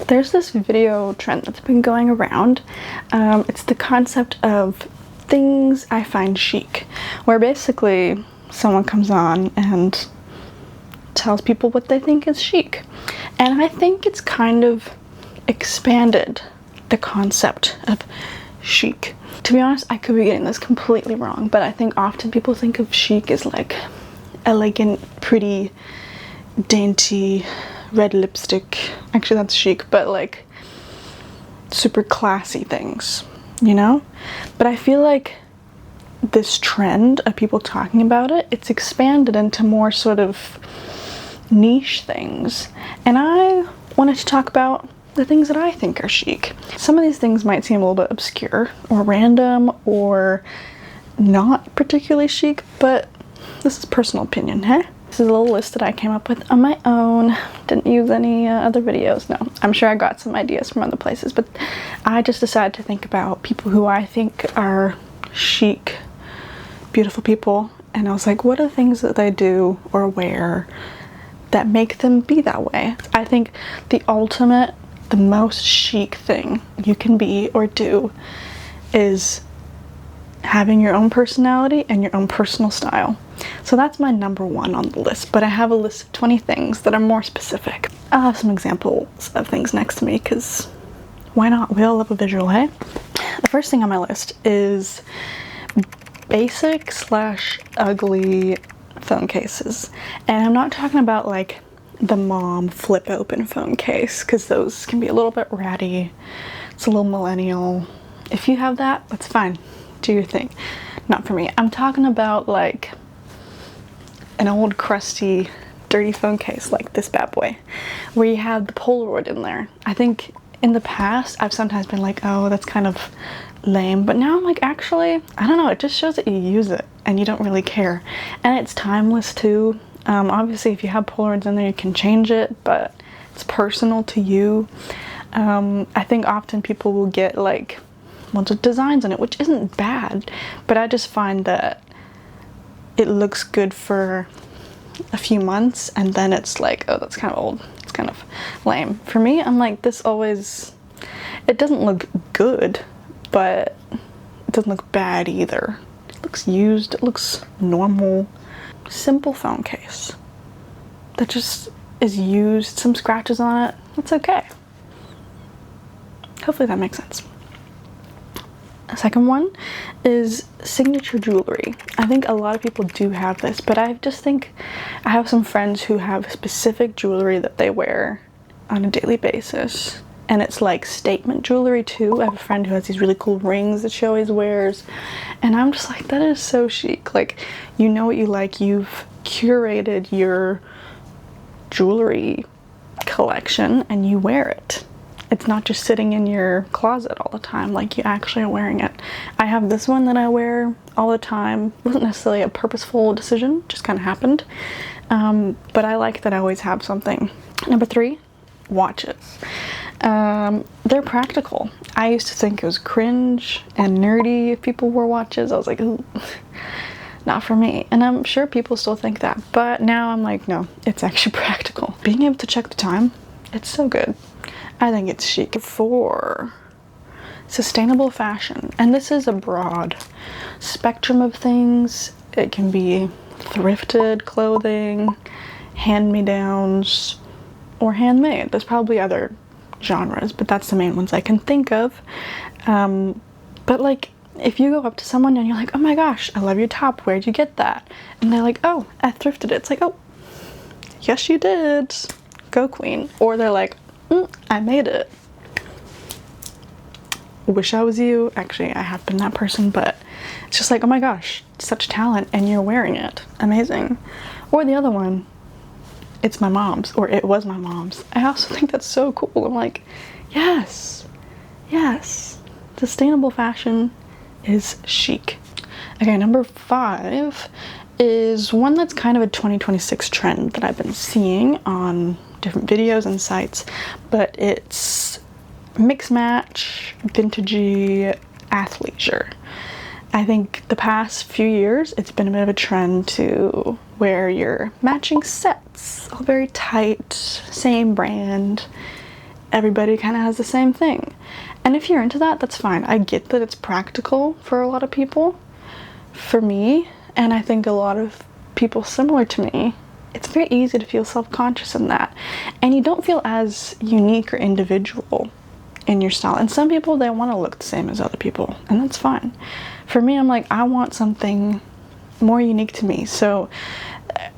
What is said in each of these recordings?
There's this video trend that's been going around. It's the concept of things I find chic, where basically someone comes on and tells people what they think is chic. And I think it's kind of expanded the concept of chic. To be honest, I could be getting this completely wrong, but I think often people think of chic as like elegant, pretty, dainty, red lipstick. Actually, that's chic, but like super classy things, you know? But I feel like this trend of people talking about it, it's expanded into more sort of niche things. And I wanted to talk about the things that I think are chic. Some of these things might seem a little bit obscure or random or not particularly chic, but this is personal opinion, hey? This is a little list that I came up with on my own. Didn't use any other videos. No, I'm sure I got some ideas from other places, but I just decided to think about people who I think are chic, beautiful people, and I was like, what are things that they do or wear that make them be that way? I think the ultimate, the most chic thing you can be or do is having your own personality and your own personal style. So that's my number one on the list, but I have a list of 20 things that are more specific. I'll have some examples of things next to me because why not? We all love a visual, hey? The first thing on my list is basic slash ugly phone cases. And I'm not talking about like the mom flip open phone case, because those can be a little bit ratty. It's a little millennial. If you have that, that's fine. Do your thing. Not for me. I'm talking about like an old crusty dirty phone case like this bad boy where you have the Polaroid in there. I think in the past I've sometimes been like, oh, that's kind of lame, but now I'm like, actually, I don't know, it just shows that you use it and you don't really care, and it's timeless too. Obviously if you have Polaroids in there you can change it, but it's personal to you. I think often people will get like ones with designs on it, which isn't bad, but I just find that it looks good for a few months and then it's like, oh, that's kind of old, it's kind of lame. For me, I'm like, this always, it doesn't look good, but it doesn't look bad either. It looks used, it looks normal. Simple phone case that just is used, some scratches on it, it's okay. Hopefully that makes sense. The second one is signature jewelry. I think a lot of people do have this, but I just think I have some friends who have specific jewelry that they wear on a daily basis, and it's like statement jewelry too. I have a friend who has these really cool rings that she always wears, and I'm just like, that is so chic. Like, you know what you like, you've curated your jewelry collection and you wear it. It's not just sitting in your closet all the time, like you actually are wearing it. I have this one that I wear all the time. It wasn't necessarily a purposeful decision, just kind of happened. But I like that I always have something. Number 3, watches. They're practical. I used to think it was cringe and nerdy if people wore watches. I was like, ooh, not for me. And I'm sure people still think that, but now I'm like, no, it's actually practical. Being able to check the time, it's so good. I think it's chic. 4, sustainable fashion. And this is a broad spectrum of things. It can be thrifted clothing, hand-me-downs, or handmade. There's probably other genres, but that's the main ones I can think of. But like, if you go up to someone and you're like, oh my gosh, I love your top, where'd you get that? And they're like, oh, I thrifted it. It's like, oh, yes you did. Go queen. Or they're like, I made it. Wish I was you. Actually, I have been that person, but it's just like, oh my gosh, such talent and you're wearing it. Amazing. Or the other one, it's my mom's, or it was my mom's. I also think that's so cool. I'm like, yes, yes. Sustainable fashion is chic. Okay, number 5 is one that's kind of a 2026 trend that I've been seeing on different videos and sites, but it's mix match, vintagey athleisure. I think the past few years it's been a bit of a trend to wear your matching sets, all very tight, same brand, everybody kind of has the same thing. And if you're into that, that's fine. I get that it's practical for a lot of people. For me, and I think a lot of people similar to me, it's very easy to feel self-conscious in that. And you don't feel as unique or individual in your style. And some people, they want to look the same as other people, and that's fine. For me, I'm like, I want something more unique to me. So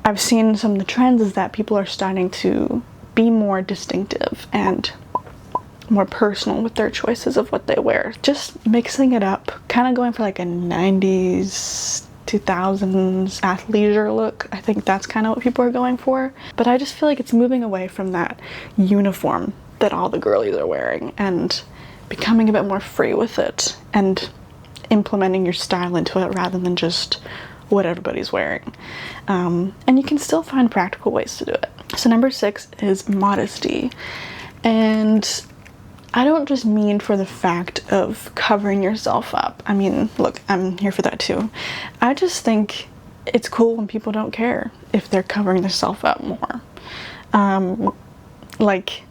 I've seen some of the trends is that people are starting to be more distinctive and more personal with their choices of what they wear. Just mixing it up, kind of going for like a 90s, 2000s athleisure look. I think that's kind of what people are going for. But I just feel like it's moving away from that uniform that all the girlies are wearing and becoming a bit more free with it and implementing your style into it rather than just what everybody's wearing. And you can still find practical ways to do it. So number 6 is modesty. And I don't just mean for the fact of covering yourself up. I mean, look, I'm here for that too. I just think it's cool when people don't care if they're covering themselves up more. Like,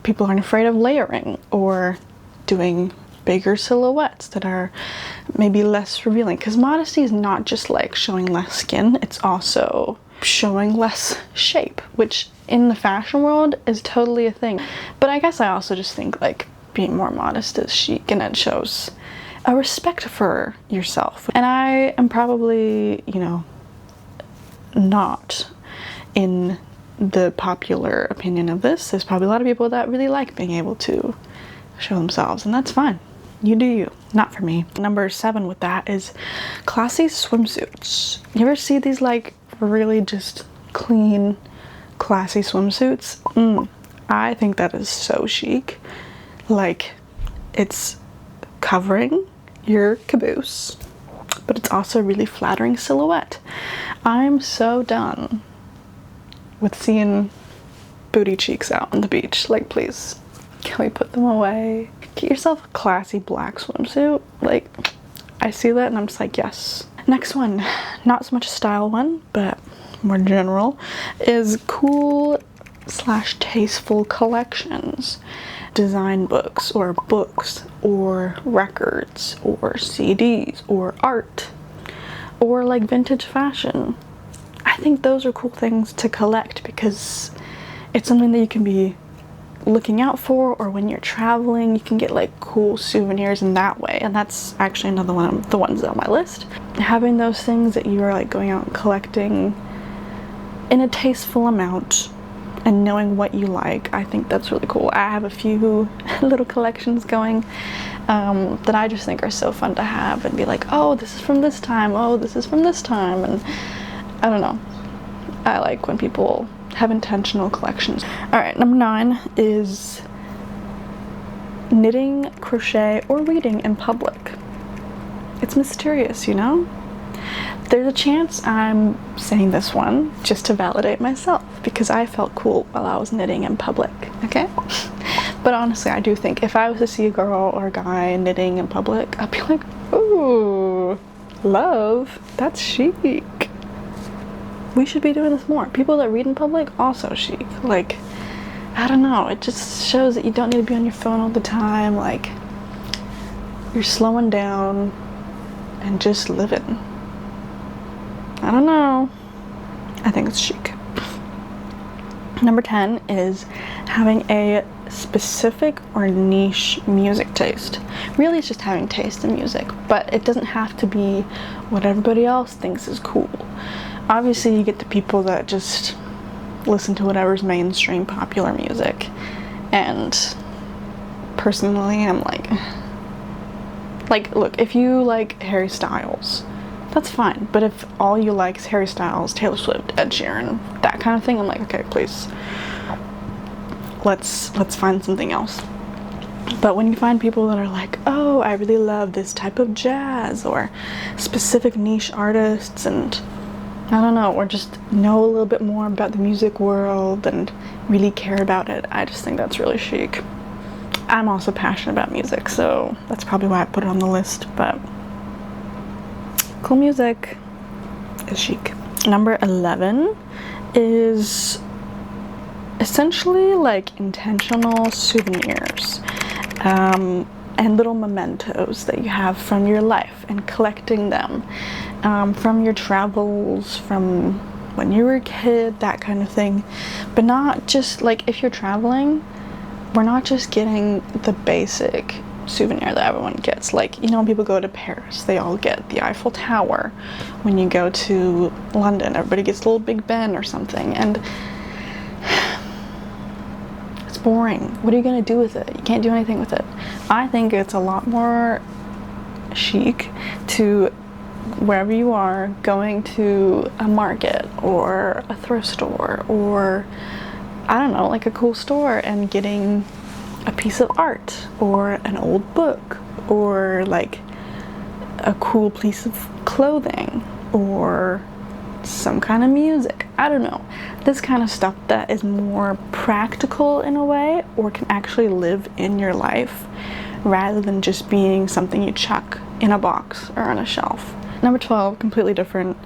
people aren't afraid of layering or doing bigger silhouettes that are maybe less revealing. Because modesty is not just like showing less skin, it's also showing less shape, which in the fashion world is totally a thing. But I guess I also just think like being more modest is chic, and it shows a respect for yourself. And I am probably, you know, not in the popular opinion of this. There's probably a lot of people that really like being able to show themselves, and that's fine. You do you. Not for me. Number 7 with that is classy swimsuits. You ever see these like really just clean, classy swimsuits? I think that is so chic. Like, it's covering your caboose, but it's also a really flattering silhouette. I'm so done with seeing booty cheeks out on the beach. Like, please, can we put them away? Get yourself a classy black swimsuit. Like, I see that and I'm just like, yes. Next one, not so much a style one, but more general, is cool / tasteful collections. Design books or records or CDs or art or like vintage fashion. I think those are cool things to collect because it's something that you can be looking out for, or when you're traveling you can get like cool souvenirs in that way. And that's actually another one of the ones on my list. Having those things that you are like going out and collecting in a tasteful amount and knowing what you like, I think that's really cool. I have a few little collections going that I just think are so fun to have and be like, oh, this is from this time, oh, this is from this time. And I don't know, I like when people have intentional collections. All right, number 9 is knitting, crochet, or reading in public. It's mysterious, you know? There's a chance I'm saying this one just to validate myself because I felt cool while I was knitting in public, okay? But honestly, I do think if I was to see a girl or a guy knitting in public, I'd be like, ooh, love, that's chic. We should be doing this more. People that read in public, also chic. Like, I don't know, it just shows that you don't need to be on your phone all the time. Like, you're slowing down and just living. I don't know. I think it's chic. Number 10 is having a specific or niche music taste. Really, it's just having taste in music, but it doesn't have to be what everybody else thinks is cool. Obviously, you get the people that just listen to whatever's mainstream popular music, and personally, I'm like, look, if you like Harry Styles, that's fine. But if all you like is Harry Styles, Taylor Swift, Ed Sheeran, that kind of thing, I'm like, okay, please, let's find something else. But when you find people that are like, oh, I really love this type of jazz or specific niche artists, and I don't know, or just know a little bit more about the music world and really care about it, I just think that's really chic. I'm also passionate about music, so that's probably why I put it on the list, but cool music is chic. Number 11 is essentially like intentional souvenirs, and little mementos that you have from your life, and collecting them from your travels, from when you were a kid, that kind of thing. But not just like, if you're traveling, we're not just getting the basic souvenir that everyone gets. Like, you know, when people go to Paris, they all get the Eiffel Tower. When you go to London, everybody gets a little Big Ben or something, and it's boring. What are you gonna do with it? You can't do anything with it. I think it's a lot more chic to, wherever you are, going to a market or a thrift store, or I don't know, like a cool store, and getting a piece of art or an old book or like a cool piece of clothing or some kind of music. I don't know. This kind of stuff that is more practical in a way, or can actually live in your life rather than just being something you chuck in a box or on a shelf. Number 12, completely different,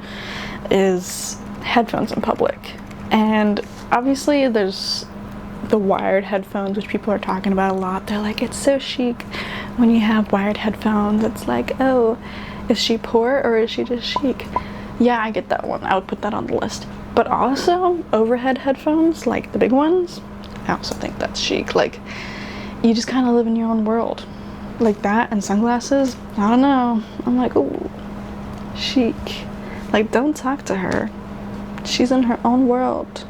is headphones in public. And obviously there's the wired headphones, which people are talking about a lot. They're like, it's so chic when you have wired headphones. It's like, oh, is she poor or is she just chic? Yeah, I get that one. I would put that on the list. But also overhead headphones, like the big ones, I also think that's chic. Like, you just kind of live in your own world. Like that, and sunglasses, I don't know. I'm like, ooh, chic. Like, don't talk to her. She's in her own world.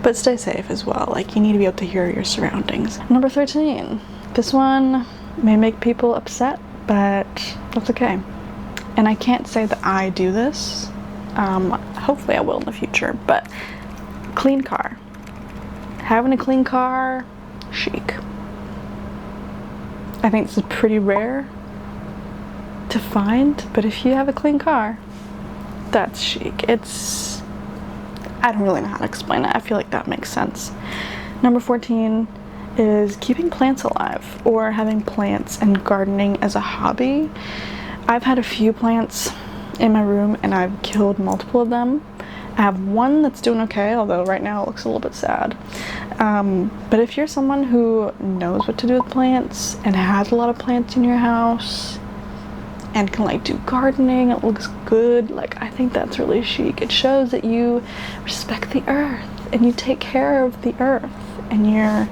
But stay safe as well. Like, you need to be able to hear your surroundings. Number 13. This one may make people upset, but that's okay. And I can't say that I do this. Hopefully I will in the future, but clean car. Having a clean car, chic. I think this is pretty rare to find, but if you have a clean car, that's chic. It's, I don't really know how to explain it. I feel like that makes sense. Number 14 is keeping plants alive, or having plants and gardening as a hobby. I've had a few plants in my room and I've killed multiple of them. I have one that's doing okay, although right now it looks a little bit sad. But if you're someone who knows what to do with plants and has a lot of plants in your house and can like do gardening, it looks good, like, I think that's really chic. It shows that you respect the earth and you take care of the earth and you're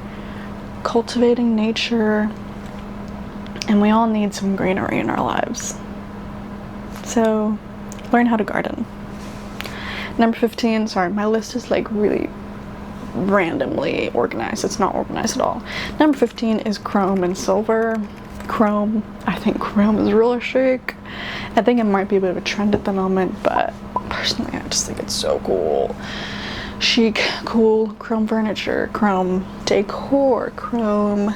cultivating nature, and we all need some greenery in our lives. So learn how to garden. Number 15, sorry, my list is like really randomly organized. It's not organized at all. Number 15 is chrome and silver. Chrome, I think chrome is really chic. I think it might be a bit of a trend at the moment, but personally I just think it's so cool. Chic, cool, chrome furniture, chrome decor, chrome,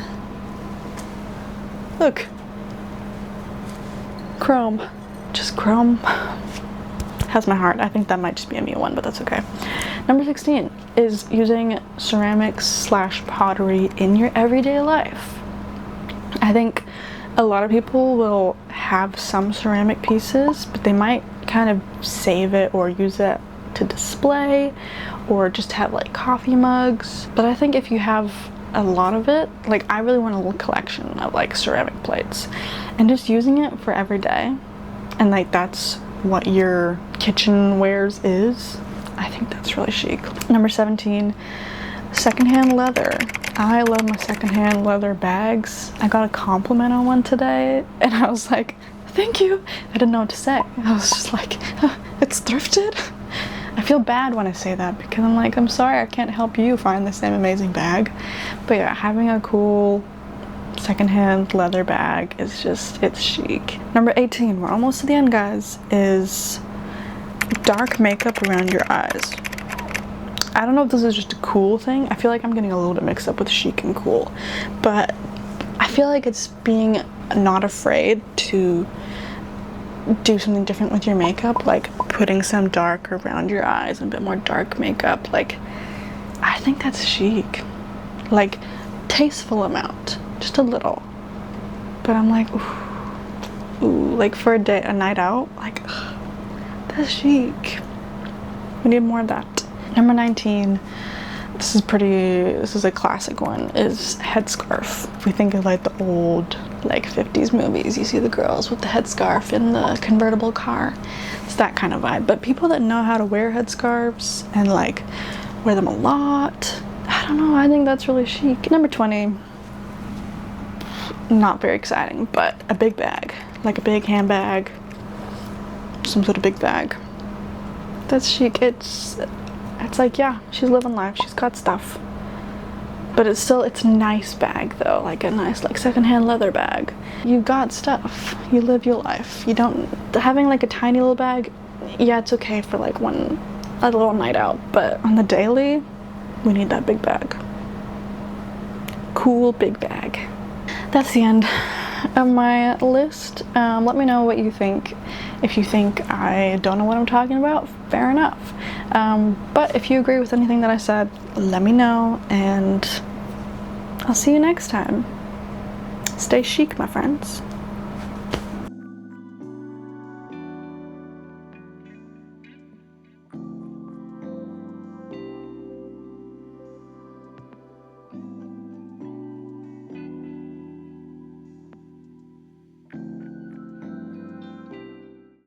look, chrome, just chrome. Has my heart. I think that might just be a me one, but that's okay. Number 16 is using ceramics / pottery in your everyday life. I think a lot of people will have some ceramic pieces, but they might kind of save it or use it to display, or just have like coffee mugs. But I think if you have a lot of it, like, I really want a little collection of like ceramic plates, and just using it for every day, and like that's what your kitchen wares is. I think that's really chic. Number 17, secondhand leather. I love my secondhand leather bags. I got a compliment on one today and I was like, thank you. I didn't know what to say. I was just like, it's thrifted. I feel bad when I say that because I'm like, I'm sorry, I can't help you find the same amazing bag. But yeah, having a cool secondhand leather bag is just, it's chic. Number 18, we're almost to the end, guys, is dark makeup around your eyes. I don't know if this is just a cool thing. I feel like I'm getting a little bit mixed up with chic and cool, but I feel like it's being not afraid to do something different with your makeup, like putting some dark around your eyes and a bit more dark makeup. Like, I think that's chic. Like, tasteful amount, just a little. But I'm like, ooh, like for a night out, like, that's chic. We need more of that. Number 19, this is a classic one, is headscarf. If we think of like the old like 50s movies, you see the girls with the headscarf in the convertible car. It's that kind of vibe. But people that know how to wear headscarves and like wear them a lot, I don't know, I think that's really chic. Number 20, not very exciting, but a big bag, like a big handbag, some sort of big bag. That's chic. It's like, yeah, she's living life, she's got stuff, but it's a nice bag though, like a nice like secondhand leather bag. You got stuff, you live your life. You don't, having like a tiny little bag, yeah, it's okay for like a little night out, but on the daily, we need that big bag. Cool big bag. That's the end of my list. Let me know what you think. If you think I don't know what I'm talking about, fair enough. But if you agree with anything that I said, let me know, and I'll see you next time. Stay chic, my friends.